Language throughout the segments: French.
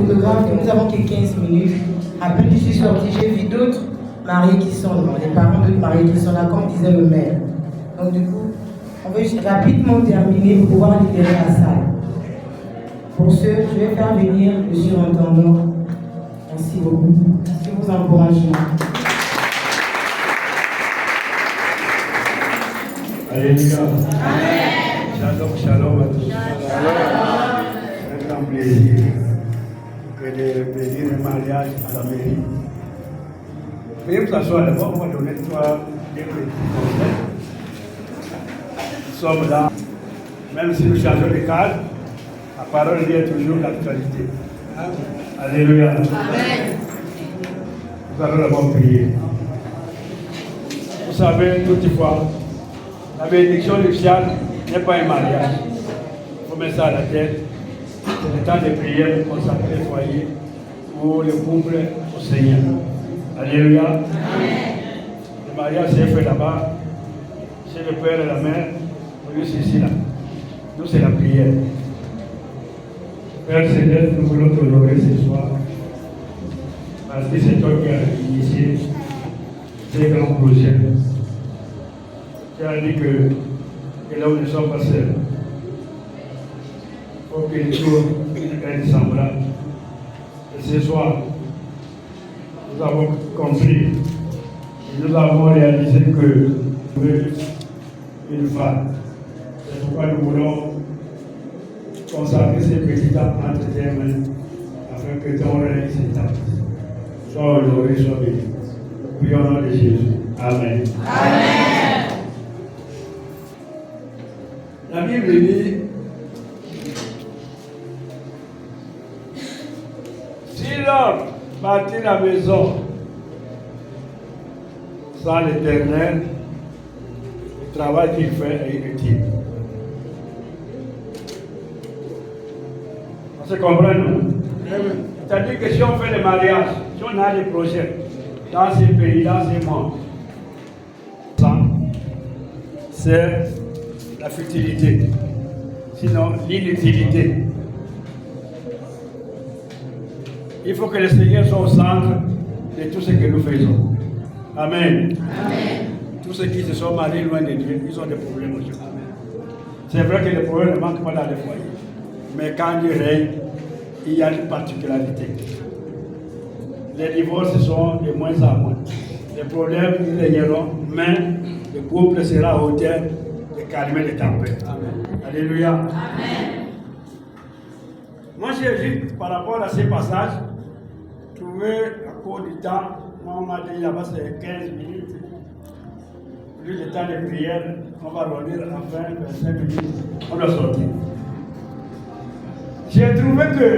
photographe et nous avons que 15 minutes. Après, je suis sortie, j'ai vu d'autres mariés qui sont là, les parents d'autres mariés qui sont là, comme disait le maire. Donc du coup, on veut rapidement terminer pour pouvoir libérer la salle. Pour ce, je vais faire venir le surintendant. Merci beaucoup. Merci pour vos encouragements. Alléluia. Shalom, shalom à tous. C'est un grand plaisir que de bénir le mariage à la mairie. Veuillez vous asseoir d'abord, on va donner des petits conseils. Nous sommes là, même si nous changeons de cadre, la parole est toujours l'actualité. Alléluia. Amen. Nous allons d'abord prier. Vous savez, toutefois, la bénédiction nuptiale n'est pas un mariage. Il faut mettre ça à la tête. C'est le temps de prière pour consacrer le foyer, pour le couple au Seigneur. Alléluia. Amen. Le mariage s'est fait là-bas, chez le père et la mère. Nous, c'est ici là. Nous, c'est la prière. Père Céleste, nous voulons t'honorer ce soir. Parce que c'est toi qui as initié ces grands projets. Tu as dit que là où nous sommes pas seuls, il faut que les choses soient semblables. Et ce soir, nous avons compris et nous avons réalisé que nous sommes une femme. C'est pourquoi nous voulons consacrer ces petits temps entre tes mains afin que ton règne s'établisse. Sois honoré, sois béni. Prions au nom de Jésus. Amen. Amen. La Bible dit, si l'homme bâtit la maison sans l'Éternel, le travail qu'il fait est inutile. On se comprend, nous? C'est-à-dire que si on fait le mariage, si on a des projets dans ces pays, dans ces mondes, c'est la futilité, sinon l'inutilité. Il faut que le Seigneur soit au centre de tout ce que nous faisons. Amen. Amen. Tous ceux qui se sont mariés loin de Dieu, ils ont des problèmes aujourd'hui. C'est vrai que les problèmes ne manquent pas dans les foyers. Mais quand Dieu règne, il y a une particularité. Les divorces sont de moins en moins. Les problèmes, ils régneront, mais le couple sera à hauteur de calmer les tempêtes. Amen. Alléluia. Amen. Moi, j'ai vu par rapport à ces passages, trouvé à cause du temps, moi, on m'a dit là-bas c'est 15 minutes. Plus le temps de prière, on va revenir à 20, 25 minutes, on doit sortir. J'ai trouvé que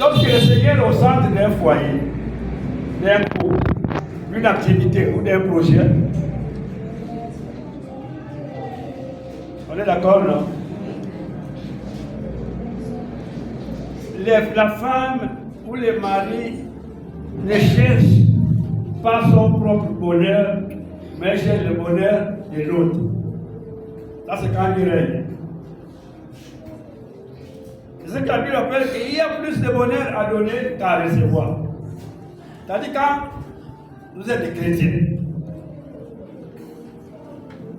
lorsque le Seigneur est au centre d'un foyer, d'un couple, d'une activité ou d'un projet, on est d'accord, non? La femme ou le mari ne cherche pas son propre bonheur, mais cherche le bonheur de l'autre. Ça, c'est quand il règne. C'est ce que la Bible appelle qu'il y a plus de bonheur à donner qu'à recevoir. C'est-à-dire quand vous êtes des chrétiens,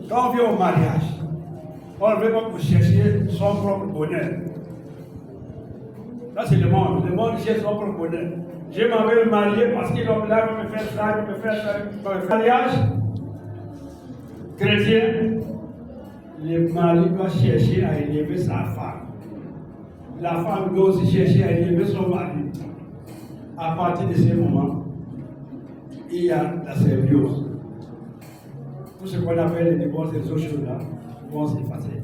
quand on vient au mariage, on ne veut pas pour chercher son propre bonheur. Là, c'est le monde. Le monde cherche son propre bonheur. Je m'en vais me marier parce qu'il va me faire ça, il va me faire ça, il va me faire mariage. Chrétien, le mari doit chercher à élever sa femme. La femme doit aussi chercher à élever son mari. À partir de ce moment, il y a la symbiose. Tout ce qu'on appelle les divorces et les autres choses-là vont s'effacer.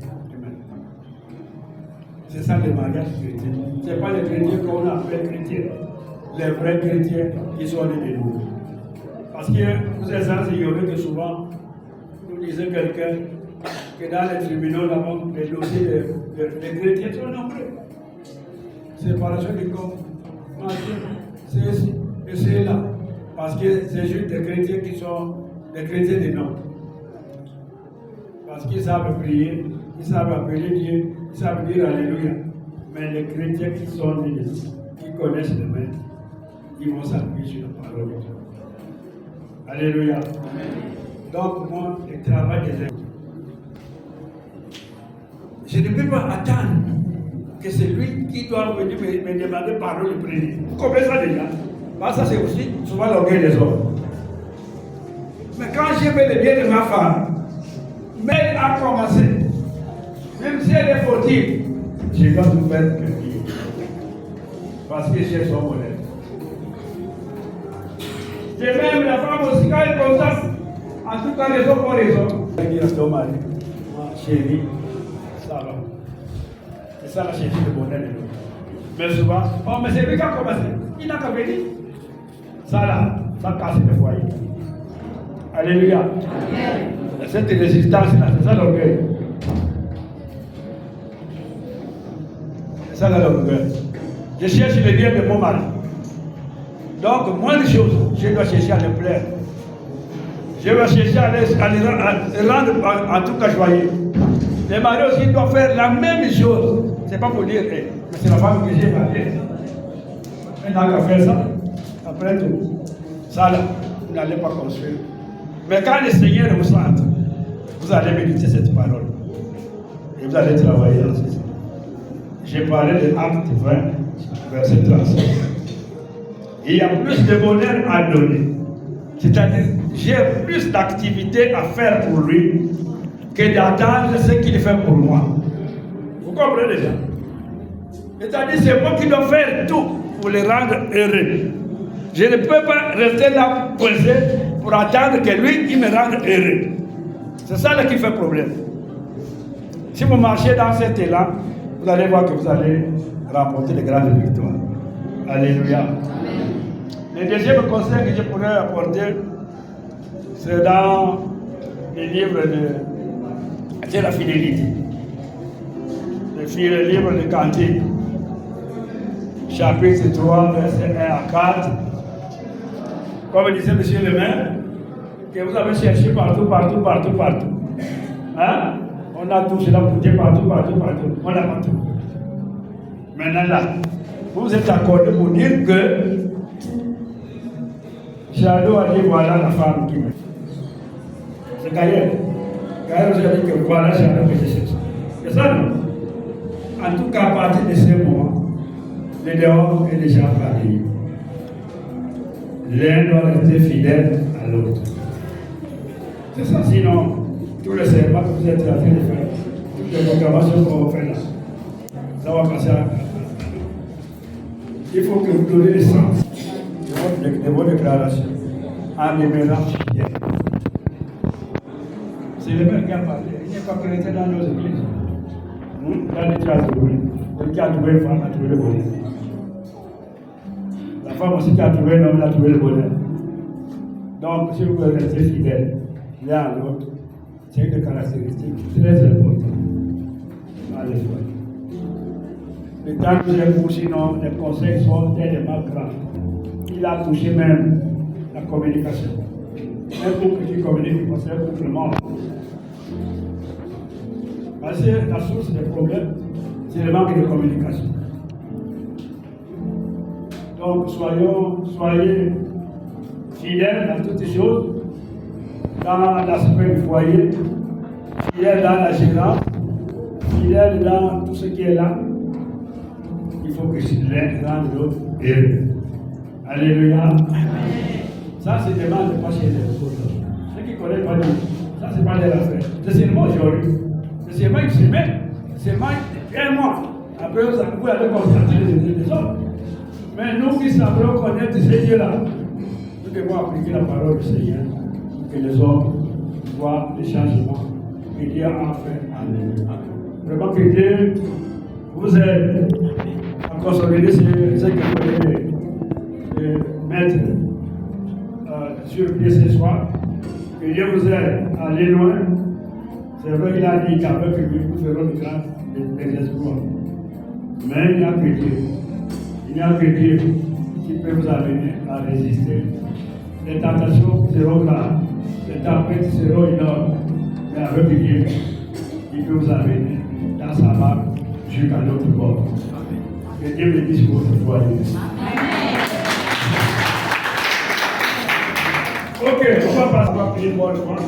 C'est ça le mariage chrétien. Ce n'est pas les chrétiens qu'on appelle chrétiens. Les vrais chrétiens qui sont nés de nous. Parce que vous êtes ignorés que souvent, nous disons quelqu'un que dans les tribunaux, là-bas, les dossiers des chrétiens sont nombreux. Séparation du corps, c'est ici et c'est là. Parce que c'est juste des chrétiens qui sont des chrétiens de nom. Parce qu'ils savent prier, ils savent appeler Dieu, ils savent dire Alléluia. Mais les chrétiens qui connaissent le maître, ils vont s'appuyer sur la parole de Dieu. Alléluia. Amen. Donc, moi, le travail des êtres. Je ne peux pas attendre que c'est lui qui doit venir me demander pardon le premier. Vous comprenez ça déjà? Bah, ça, c'est aussi souvent l'orgueil des hommes. Mais quand j'ai fait le bien de ma femme, mais elle a commencé, même si elle est fautive, je dois tout faire que Dieu. Parce que j'ai son modèle. Et même la femme aussi, quand elle constate, en tout cas, les hommes ont raison. Elle dit à son mari, chérie, ça va. C'est ça la chérie de bonheur de l'autre. Mais souvent, oh, mais c'est lui qui a commencé. Il n'a qu'à venir. Ça là, ça casse le foyer. Alléluia. Cette résistance-là, c'est ça l'orgueil. C'est ça l'orgueil. Je cherche le bien de mon mari. Donc, moins de choses, je dois chercher à le plaire. Je dois chercher à le rendre en tout cas joyeux. Les maris aussi doivent faire la même chose. Ce n'est pas pour dire, mais c'est la femme que j'ai mariée. Elle n'a qu'à faire ça. Après tout, ça là, vous n'allez pas construire. Mais quand le Seigneur vous sente, vous allez méditer cette parole. Et vous allez travailler dans ce sens. J'ai parlé de Acte 20, verset 35. Il y a plus de bonheur à donner. C'est-à-dire, j'ai plus d'activités à faire pour lui que d'attendre ce qu'il fait pour moi. Vous comprenez déjà? C'est-à-dire, c'est moi qui dois faire tout pour le rendre heureux. Je ne peux pas rester là posé pour attendre que lui, il me rende heureux. C'est ça là qui fait problème. Si vous marchez dans cet élan, vous allez voir que vous allez remporter de grandes victoires. Alléluia. Le deuxième conseil que je pourrais apporter, c'est dans le livre de la fidélité. Le livre de Cantique, chapitre 3, verset 1 à 4. Comme disait monsieur le maire, que vous avez cherché partout. Hein? On a tout cela pour dire partout. On n'a pas tout. Maintenant là, vous êtes accordé pour dire que Jadot a dit voilà la femme qui me. C'est Gaël. Gaël vous a dit que voilà Jadot que je cherche. C'est ça non? En tout cas, à partir de ce moment, le dehors est déjà pareil. L'un doit rester fidèle à l'autre. C'est ça, sinon, tous les serments que vous êtes en train de faire, toutes les proclamations qu'on va faire là, ça va passer à. Il faut que vous donnez le sens de vos déclarations en demeurant fidèle. C'est le maire qui a parlé. Il n'est pas chrétien dans nos églises. Dans les qui a trouvé. Celui qui a trouvé une femme a trouvé le bonheur. La femme aussi qui a trouvé un homme a trouvé le bonheur. Donc, si vous pouvez rester fidèle l'un à l'autre, c'est une caractéristique très importante. Allez, le temps que j'ai pour sinon, les conseils sont tellement grands. Il a touché même la communication. Un couple qui communique, c'est un couple mort. Parce que la source des problèmes, c'est le manque de communication. Donc, soyez fidèles dans toutes les choses, dans l'aspect du foyer, fidèles dans la gérance, fidèles dans tout ce qui est là. Il faut que l'un rende l'autre heureux. Alléluia. Amen. Ça, c'est des mal de pas chez les autres. Ceux qui ne connaissent pas Dieu, ça, c'est pas leur affaire. C'est seulement aujourd'hui. C'est seulement une semaine. C'est seulement un mois. Après, vous allez constater les autres. Mais nous qui savons connaître ce Dieu-là, nous devons appliquer la parole du Seigneur pour que les hommes voient les changements que Dieu a fait en nous. Vraiment que Dieu vous aide à consolider ce que vous voulez mettre sur pied ce soir. Que Dieu vous aide à aller loin. C'est vrai qu'il a dit qu'avec lui, nous ferons des exploits. Mais il n'y a que Dieu. Il n'y a que Dieu qui peut vous amener à résister. Les tentations seront là, les tempêtes seront énormes. Mais avec Dieu, il peut vous amener dans sa main jusqu'à l'autre bord. Que Dieu bénisse votre foyer. Ok, on va passer à prier pour le point.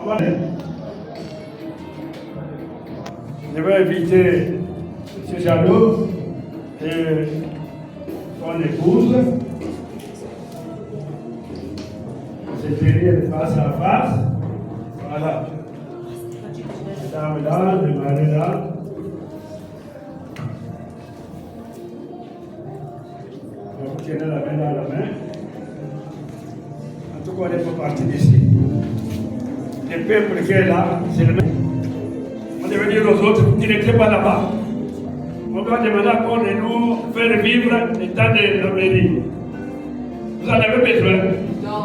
On va aller. Je vais inviter M. Jadot et son épouse. C'est tenir face à face. Voilà. Dame là, le mari là. Vous tenez la main dans la main. En tout cas, on n'est pas parti d'ici. Le peuple qui est là, c'est le même. On devait dire aux autres qui n'étaient pas là-bas. On doit demander encore de nous faire vivre l'état de la mairie. Vous en avez besoin? Non.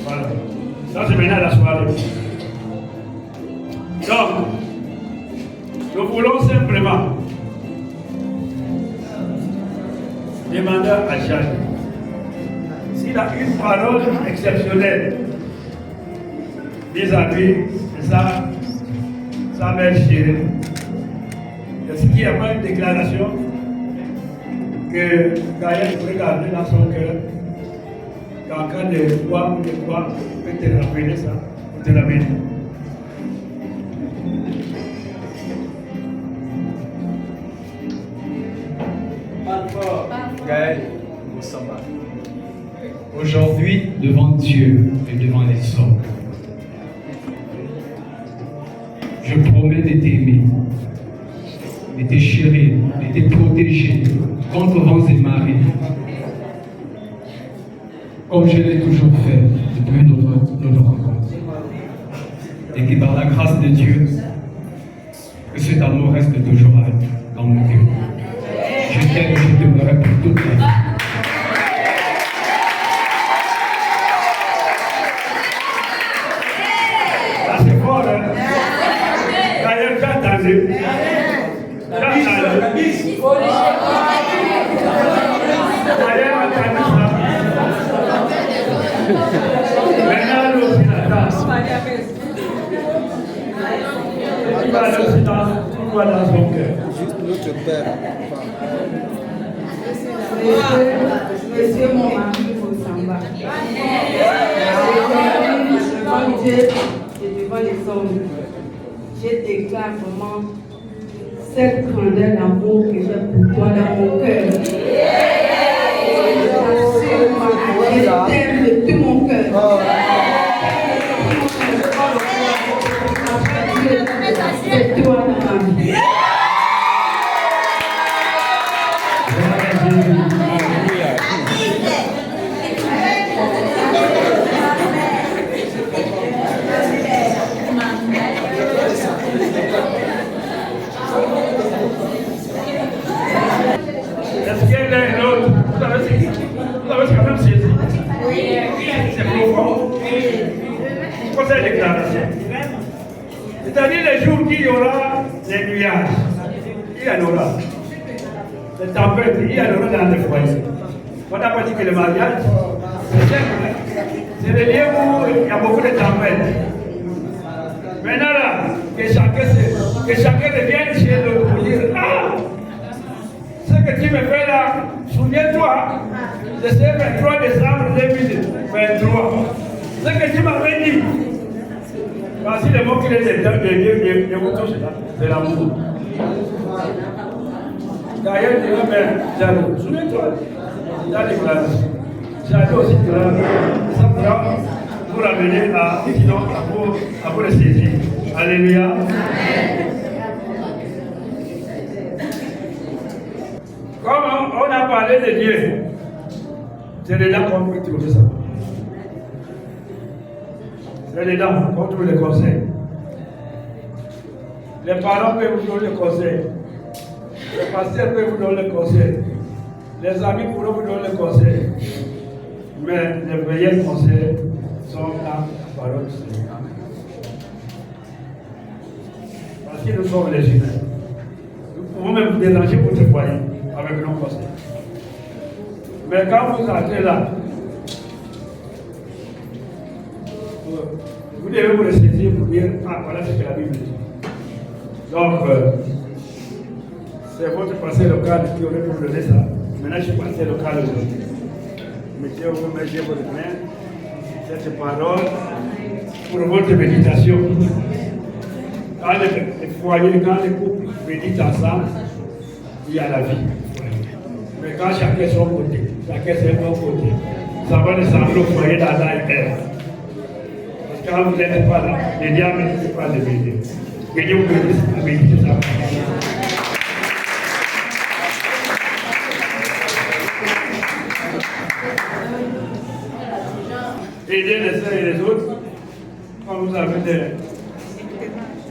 Voilà. Ça, c'est maintenant la soirée. Donc, nous voulons simplement demander à Jacques s'il a une parole exceptionnelle vis-à-vis de sa mère chérie. Est-ce qu'il n'y a pas une déclaration que Gaël pourrait garder dans son cœur qu'en cas de quoi ou de quoi, peut te rappeler ça ou te l'amener? Gaël Moussamba. Aujourd'hui, devant Dieu et devant les hommes, je promets de t'aimer, de te chérir, de te protéger contre vents et marées, comme je l'ai toujours fait depuis notre rencontre. Et que par la grâce de Dieu, que cet amour reste toujours dans mon cœur. Je t'aime et je t'aimerai pour toute la vie. Ah, c'est fort, hein? D'ailleurs, j'ai entendu. D'ailleurs, entendu ça. Maintenant, le silence. Tu vas le silence, tout va dans son cœur. Juste notre père. Monsieur mon mari Moussamba. Devant Dieu et devant les hommes, je déclare vraiment cette grandeur d'amour que j'ai pour toi dans mon cœur. Je t'aime de tout mon cœur. C'est toi dans ma vie. Est-ce qu'il y a l'un et l'autre? Vous avez quand même saisi? Oui. C'est profond. Conseil de déclaration. C'est-à-dire les jours qu'il y aura des nuages, il y en aura. Les tempêtes, il y en aura dans les foyers. On n'a pas dit que le mariage, c'est simple. C'est le lieu où il y a beaucoup de tempêtes. Maintenant là, que chacun revienne chez l'autre pour dire, ah, ce que tu me fais là, souviens-toi, de ce 23 décembre 2023. Ce que tu m'avais dit. Voici le mot qu'il est de vous toucher là, c'est l'amour. D'ailleurs, il dit, mais Jadot, souviens-toi, la déclaration. Jadot aussi, ça pourra vous ramener à vous le saisir. Alléluia. Comme on a parlé de Dieu, c'est dedans qu'on peut trouver ça. C'est dedans qu'on trouve les conseils. Les parents peuvent vous donner le conseil. Les pasteurs peuvent vous donner le conseil. Les amis pourront vous donner le conseil. Mais les meilleurs conseils sont dans la parole du Seigneur. Parce que nous sommes les humains. Nous pouvons même vous déranger votre foyer avec nos conseils. Mais quand vous entrez là, vous devez vous ressaisir pour dire, ah voilà ce que la Bible dit. Donc, C'est votre passé local qui aurait pu vous donner ça. Maintenant, je suis passé local aujourd'hui. Mettez-vous, mettez votre main, cette parole pour votre méditation. Quand les foyers, quand les couples méditent ensemble, il y a la vie. Mais quand chacun son côté, chacun son côté, ça va descendre au foyer d'Adam et Ève. Parce que quand vous n'êtes pas là, les diables ne peuvent pas les méditer. Que Dieu vous bénisse à méditer ça. Aidez les uns et les autres. Quand vous avez des...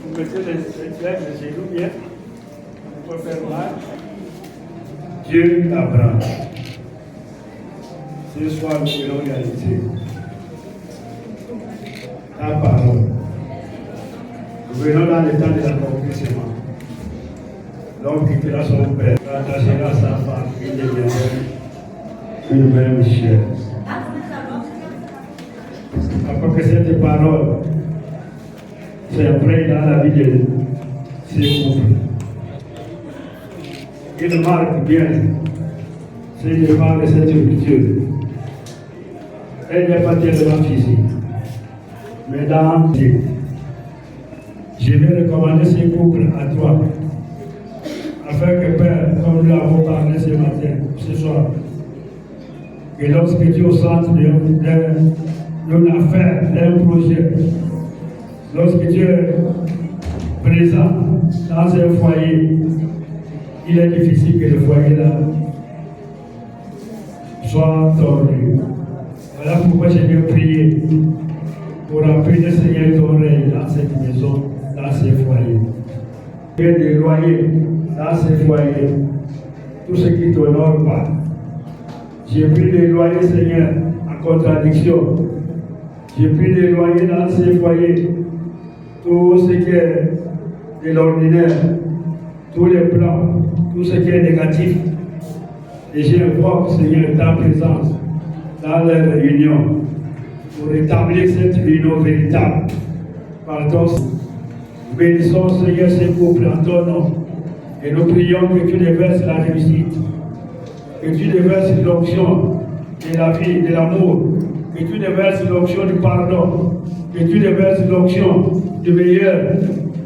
Vous mettez les genoux bien. On peut faire mal. Dieu t'apprend. Ce soir, nous allons réaliser ta parole. Nous venons dans le temps de l'accomplissement. L'homme quittera son père, rattachera sa femme, il deviendra une même chair. Après que cette parole s'imprègne dans la vie de ces couples, il marque bien ces défense de cette rupture. Elle n'est pas tellement physique, mais dans Dieu. Je vais recommander ces couples à toi, afin que Père, comme nous l'avons parlé ce matin, ce soir, que lorsque tu es au centre d'une affaire, d'un projet, lorsque tu es présent dans un foyer, il est difficile que le foyer là soit tordu. Voilà pourquoi je vais prier pour appeler Seigneur ton règne dans cette maison, dans ces foyers. Et des loyers dans ces foyers, tout ce qui ne t'honore pas. J'ai pris des loyers, Seigneur, en contradiction. J'ai pris des loyers dans ces foyers, tout ce qui est de l'ordinaire, tous les plans, tout ce qui est négatif. Et j'invoque, Seigneur, ta présence dans leur réunion pour établir cette union véritable. Pardon. Bénissons, Seigneur, ces couples en ton nom. Et nous prions que tu déverses la réussite, que tu déverses l'onction de la vie, de l'amour, que tu déverses l'onction du pardon, que tu déverses l'onction du meilleur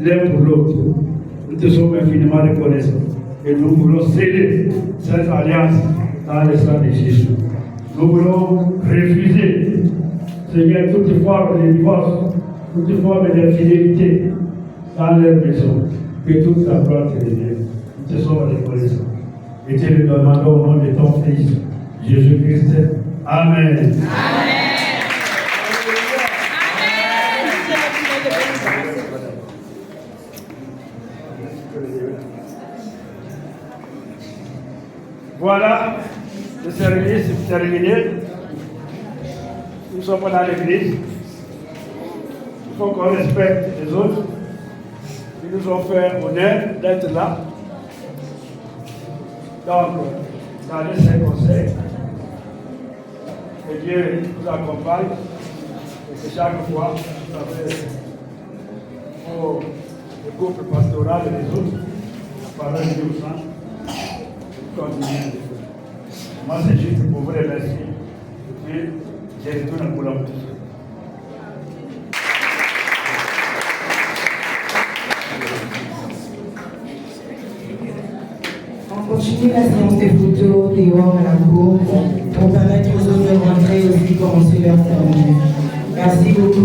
l'un pour l'autre. Nous te sommes infiniment reconnaissants et nous voulons sceller cette alliance dans le sang de Jésus. Nous voulons refuser, Seigneur, toute forme de divorce, toute forme d'infidélité dans leur maison, que toute ta gloire te revienne. Nous te sommes reconnaissants. Et te le demandons au nom de ton Fils, Jésus-Christ. Amen. Amen. Voilà, le service est terminé. Nous sommes dans l'église. Il faut qu'on respecte les autres. Ils nous ont fait honneur d'être là. Donc, dans ces conseils, que Dieu nous accompagne et que chaque fois, vous savez, pour le couple pastoral et les autres, la parole de Dieu au centre, vous continuez de faire. Moi, c'est juste pour vous remercier. Et puis, je retourne à Colombie. On continue la séance des photos dehors à la cour pour permettre aux autres de rentrer aussi commencer leur terminer. Merci beaucoup.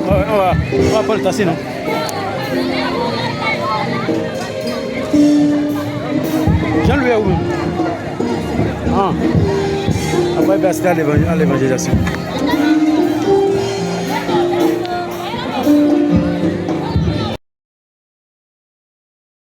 On va prendre le taxi, non? Jean-Louis est où? Ah. Après, il va à l'évangélisation.